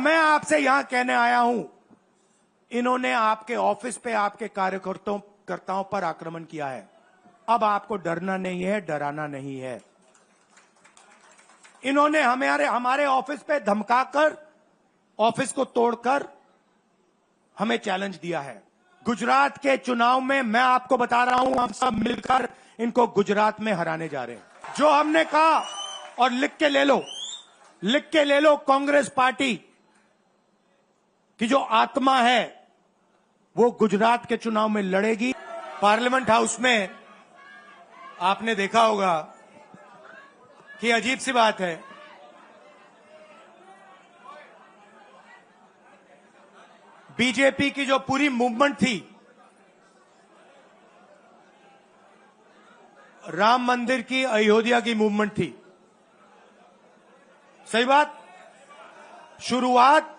मैं आपसे यहां कहने आया हूं, इन्होंने आपके ऑफिस पे आपके कार्यकर्ताओं पर आक्रमण किया है। अब आपको डरना नहीं है, डराना नहीं है। इन्होंने हमारे ऑफिस पे धमकाकर, ऑफिस को तोड़कर हमें चैलेंज दिया है। गुजरात के चुनाव में मैं आपको बता रहा हूं, हम सब मिलकर इनको गुजरात में हराने जा रहे हैं। जो हमने कहा, और लिख के ले लो, कांग्रेस पार्टी की जो आत्मा है वो गुजरात के चुनाव में लड़ेगी। पार्लियामेंट हाउस में आपने देखा होगा कि अजीब सी बात है, बीजेपी की जो पूरी मूवमेंट थी, राम मंदिर की, अयोध्या की मूवमेंट थी। सही बात। शुरुआत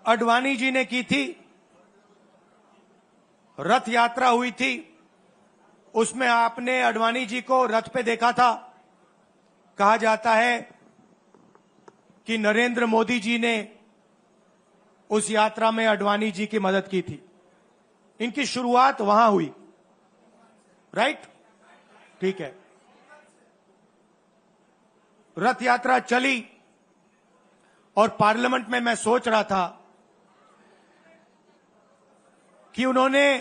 अडवाणी जी ने की थी, रथ यात्रा हुई थी, उसमें आपने अडवाणी जी को रथ पे देखा था। कहा जाता है कि नरेंद्र मोदी जी ने उस यात्रा में अडवाणी जी की मदद की थी। इनकी शुरुआत वहां हुई, राइट? ठीक है। रथ यात्रा चली और पार्लियामेंट में मैं सोच रहा था कि उन्होंने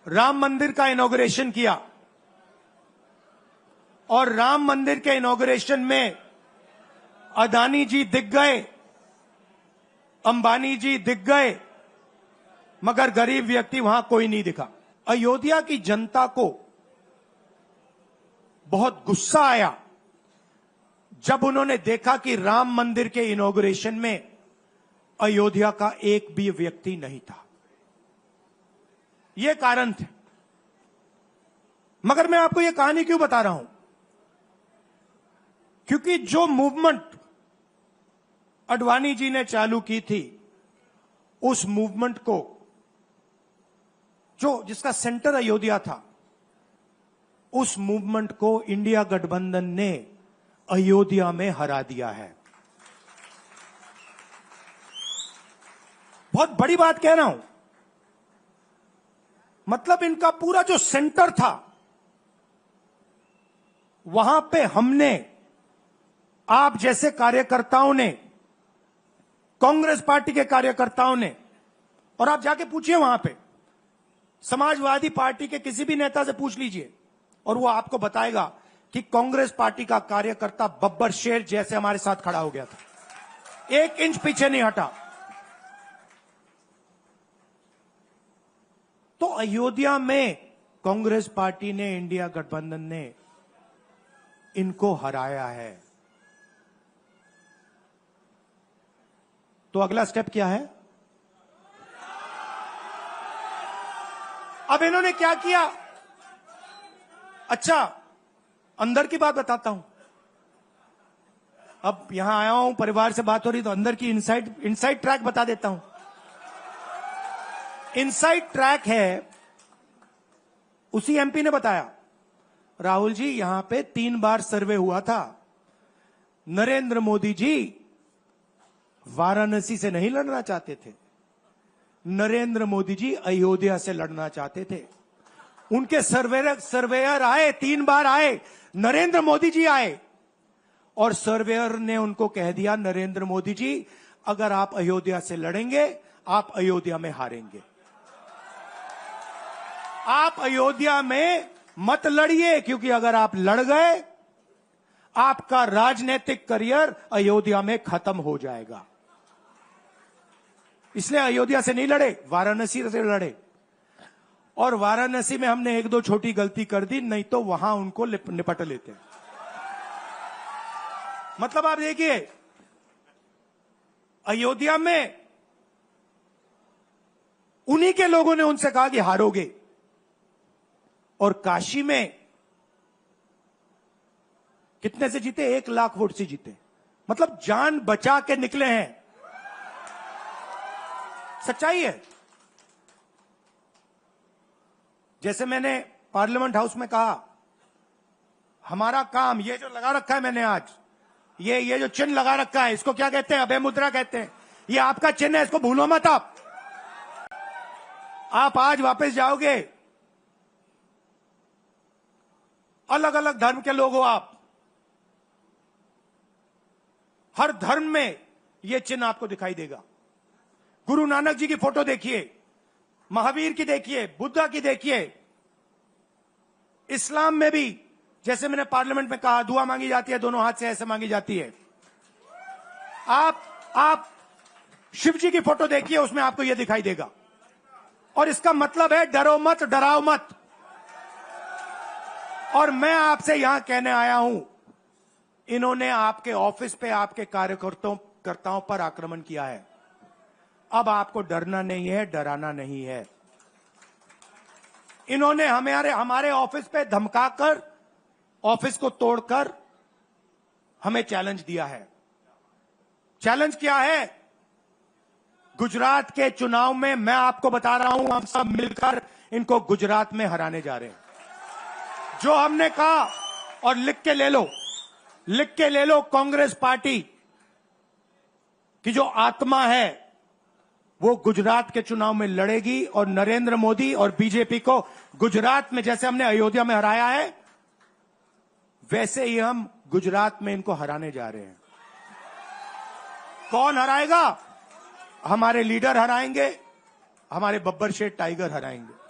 राम मंदिर का इनॉग्रेशन किया और राम मंदिर के इनॉग्रेशन में अदानी जी दिख गए, अंबानी जी दिख गए, मगर गरीब व्यक्ति वहां कोई नहीं दिखा। अयोध्या की जनता को बहुत गुस्सा आया जब उन्होंने देखा कि राम मंदिर के इनॉग्रेशन में अयोध्या का एक भी व्यक्ति नहीं था। यह कारण थे। मगर मैं आपको यह कहानी क्यों बता रहा हूं? क्योंकि जो मूवमेंट अडवाणी जी ने चालू की थी, उस मूवमेंट को, जिसका सेंटर अयोध्या था, उस मूवमेंट को इंडिया गठबंधन ने अयोध्या में हरा दिया है। बहुत बड़ी बात कह रहा हूं। मतलब इनका पूरा जो सेंटर था, वहां पे हमने, आप जैसे कार्यकर्ताओं ने, कांग्रेस पार्टी के कार्यकर्ताओं ने, और आप जाके पूछिए वहां पे, समाजवादी पार्टी के किसी भी नेता से पूछ लीजिए और वो आपको बताएगा कि कांग्रेस पार्टी का कार्यकर्ता बब्बर शेर जैसे हमारे साथ खड़ा हो गया था, 1 इंच पीछे नहीं हटा। तो अयोध्या में कांग्रेस पार्टी ने, इंडिया गठबंधन ने इनको हराया है। तो अगला स्टेप क्या है? अब इन्होंने क्या किया? अच्छा, अंदर की बात बताता हूं। अब यहां आया हूं, परिवार से बात हो रही, तो अंदर की इनसाइड ट्रैक बता देता हूं। इनसाइड ट्रैक है, उसी एमपी ने बताया, राहुल जी यहां पे 3 बार सर्वे हुआ था। नरेंद्र मोदी जी वाराणसी से नहीं लड़ना चाहते थे, नरेंद्र मोदी जी अयोध्या से लड़ना चाहते थे। उनके सर्वेयर आए, 3 बार आए, नरेंद्र मोदी जी आए, और सर्वेयर ने उनको कह दिया, नरेंद्र मोदी जी अगर आप अयोध्या से लड़ेंगे, आप अयोध्या में हारेंगे। आप अयोध्या में मत लड़िए, क्योंकि अगर आप लड़ गए, आपका राजनीतिक करियर अयोध्या में खत्म हो जाएगा। इसलिए अयोध्या से नहीं लड़े, वाराणसी से लड़े। और वाराणसी में हमने 1-2 छोटी गलती कर दी, नहीं तो वहां उनको निपट लेते। मतलब आप देखिए, अयोध्या में उन्हीं के लोगों ने उनसे कहा कि हारोगे, और काशी में कितने से जीते? 1 लाख वोट से जीते। मतलब जान बचा के निकले हैं। सच्चाई है। जैसे मैंने पार्लियामेंट हाउस में कहा, हमारा काम, ये जो लगा रखा है मैंने आज, ये जो चिन्ह लगा रखा है इसको क्या कहते हैं? अभय मुद्रा कहते हैं। ये आपका चिन्ह है, इसको भूलो मत आप आज वापस जाओगे। अलग अलग धर्म के लोग हो आप, हर धर्म में यह चिन्ह आपको दिखाई देगा। गुरु नानक जी की फोटो देखिए, महावीर की देखिए, बुद्धा की देखिए। इस्लाम में भी जैसे मैंने पार्लियामेंट में कहा, दुआ मांगी जाती है दोनों हाथ से, ऐसे मांगी जाती है। आप शिव जी की फोटो देखिए, उसमें आपको यह दिखाई देगा। और इसका मतलब है डरो मत, डराओ मत। और मैं आपसे यहां कहने आया हूं, इन्होंने आपके ऑफिस पे आपके कार्यकर्ताओं पर आक्रमण किया है। अब आपको डरना नहीं है, डराना नहीं है। इन्होंने हमारे ऑफिस पे धमकाकर, ऑफिस को तोड़कर हमें चैलेंज दिया है। चैलेंज क्या है? गुजरात के चुनाव में मैं आपको बता रहा हूं, हम सब मिलकर इनको गुजरात में हराने जा रहे हैं। जो हमने कहा, और लिख के ले लो, कांग्रेस पार्टी की जो आत्मा है वो गुजरात के चुनाव में लड़ेगी। और नरेंद्र मोदी और बीजेपी को गुजरात में जैसे हमने अयोध्या में हराया है, वैसे ही हम गुजरात में इनको हराने जा रहे हैं। कौन हराएगा? हमारे लीडर हराएंगे, हमारे बब्बर शेठ टाइगर हराएंगे।